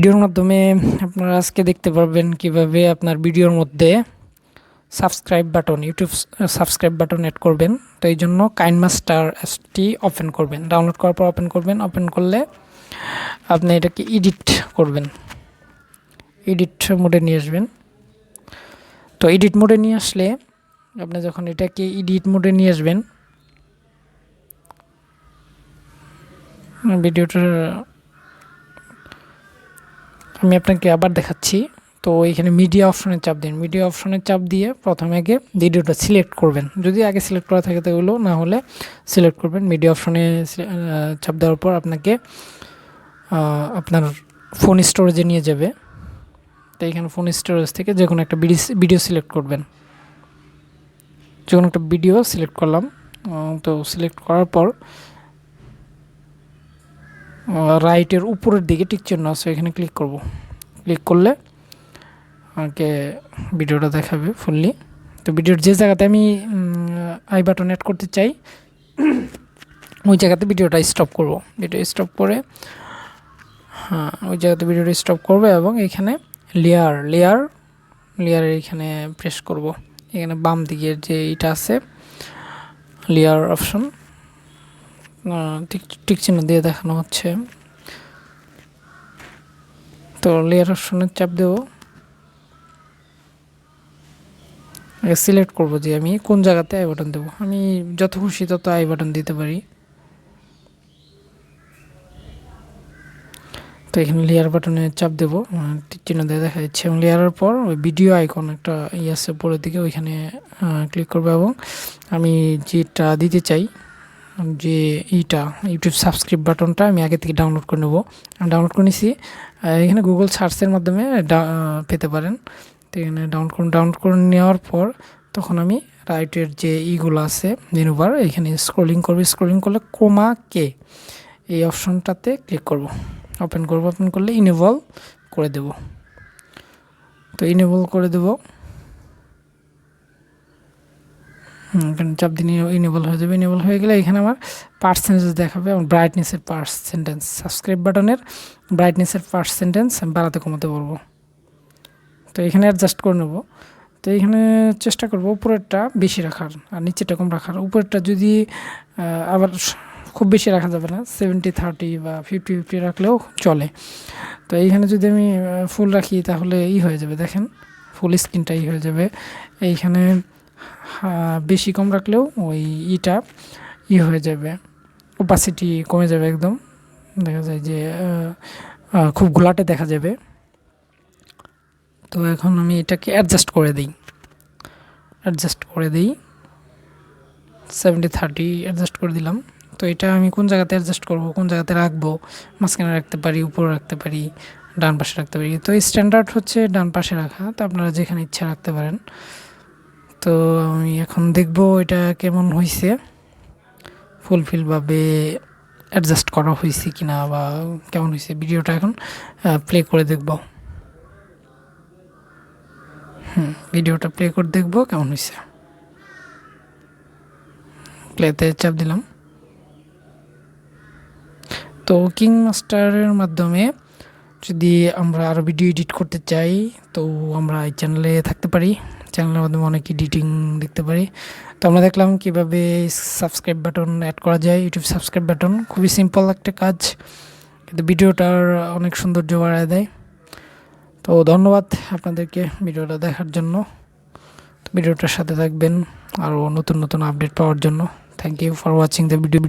ভিডিওর মাধ্যমে আপনারা আজকে দেখতে পারবেন কিভাবে আপনার ভিডিওর মধ্যে ইউটিউব সাবস্ক্রাইব বাটন অ্যাড করবেন। তো এই জন্য কাইনমাস্টার অ্যাপসটি ওপেন করবেন, ডাউনলোড করার পর ওপেন করলে আপনি এটাকে এডিট করবেন, এডিট মোডে নিয়ে আসবেন। তো এডিট মোডে নিয়ে আসলে আপনি যখন এটাকে এডিট মোডে নিয়ে আসবেন, ভিডিওটার আমি আপনাকে আবার দেখাচ্ছি। তো এখানে মিডিয়া অপশনে চাপ দিন, মিডিয়া অপশনে চাপ দিয়ে প্রথমে আগে ভিডিওটা সিলেক্ট করবেন, যদি আগে সিলেক্ট করা থাকে তাহলে, না হলে সিলেক্ট করবেন। মিডিয়া অপশনে চাপ দেওয়ার পর আপনাকে আপনার ফোন স্টোরেজে নিয়ে যাবে। তো এখানে ফোন স্টোরেজ থেকে যে কোনো একটা ভিডিও সিলেক্ট করবেন, যে কোনো একটা ভিডিও সিলেক্ট করলাম। তো সিলেক্ট করার পর রাইটের উপরের দিকে টিক চিহ্ন আছে, এখানে ক্লিক করব। ক্লিক করলে আমাকে ভিডিওটা দেখাবে ফুললি। তো ভিডিওর যে জায়গাতে আমি আই বাটন অ্যাড করতে চাই ওই জায়গাতে ভিডিওটা স্টপ করব। ভিডিও স্টপ করে ওই জায়গাতে ভিডিওটা স্টপ করবে এবং এখানে লেয়ারের এখানে প্রেস করব। এখানে বাম দিকের যে এটা আছে লেয়ার অপশন, টিক চিহ্ন দিয়ে দেখানো হচ্ছে। তো লেয়ার অপশনে চাপ দেব, সিলেক্ট করব যে আমি কোন জায়গাতে আই বাটন দেবো। আমি যত খুশি তত আই বাটন দিতে পারি। তো এখানে লেয়ার বাটনে চাপ দেব, টিক চিহ্ন দিয়ে দেখা যাচ্ছে, এবং লেয়ারের পর ওই ভিডিও আইকন একটা আছে উপরের দিকে, ওইখানে ক্লিক করবো এবং আমি যেটা দিতে চাই, যে ইউটিউব সাবস্ক্রাইব বাটনটা আমি আগে থেকে ডাউনলোড করে নেব। ডাউনলোড করে নিছি, এখানে গুগল সার্চের মাধ্যমে পেতে পারেন। তো এখানে ডাউনলোড করে নেওয়ার পর তখন আমি রাইটের যে ইগুলো আছে মেনু বার, এখানে স্ক্রলিং করলে ক্রোমা কে এই অপশনটাতে ক্লিক করব। ওপেন করলে ইনেবল করে দেব। তো ইনেবল করে দেব, এখানে চাপ দিন, ইনেবল হয়ে যাবে। ইনেবল হয়ে গেলে এখানে আমার পার্সেন্টেজ দেখাবে এবং ব্রাইটনেসের পার্সেন্টেজ, সাবস্ক্রাইব বাটনের ব্রাইটনেসের পার্সেন্টেজ আমি বাড়াতে কমাতে পারবো। তো এখানে অ্যাডজাস্ট করে নেব। তো এখানে চেষ্টা করব উপরেরটা বেশি রাখার আর নিচেরটা কম রাখার। উপরেরটা যদি আবার খুব বেশি রাখা যাবে না, 70-30 বা 50-50 রাখলেও চলে। তো এইখানে যদি আমি ফুল রাখি তাহলে হয়ে যাবে, দেখেন ফুল স্ক্রিনটা হয়ে যাবে। এইখানে বেশি কম রাখলেও ওই হয়ে যাবে, ওপাসিটি কমে যাবে, একদম দেখা যায় যে খুব ঘোলাটে দেখা যাবে। তো এখন আমি এটাকে অ্যাডজাস্ট করে দিই 70-30 অ্যাডজাস্ট করে দিলাম। তো এটা আমি কোন জায়গাতে অ্যাডজাস্ট করব, কোন জায়গাতে রাখবো, মাঝখানে রাখতে পারি, উপরে রাখতে পারি, ডান পাশে রাখতে পারি। তো স্ট্যান্ডার্ড হচ্ছে ডান পাশে রাখা, তো আপনারা যেখানে ইচ্ছা রাখতে পারেন। তো আমি এখন দেখব এটা কেমন হয়েছে, ফুলফিলভাবে অ্যাডজাস্ট করা হয়েছে কিনা বা কেমন হয়েছে। ভিডিওটা এখন প্লে করে দেখব। ভিডিওটা প্লে করে দেখব কেমন হয়েছে। প্লেতে চাপ দিলাম। তো কিংমাস্টারের মাধ্যমে যদি আমরা আরও ভিডিও এডিট করতে চাই তো আমরা এই চ্যানেলে থাকতে পারি, চ্যানেলের মাধ্যমে অনেক এডিটিং দেখতে পারি। তো আমরা দেখলাম কীভাবে সাবস্ক্রাইব বাটন অ্যাড করা যায়, ইউটিউব সাবস্ক্রাইব বাটন খুবই সিম্পল একটা কাজ, কিন্তু ভিডিওটার অনেক সৌন্দর্য বাড়ায় দেয়। তো ধন্যবাদ আপনাদেরকে ভিডিওটা দেখার জন্য। ভিডিওটার সাথে থাকবেন আরও নতুন আপডেট পাওয়ার জন্য। Thank you for watching the video.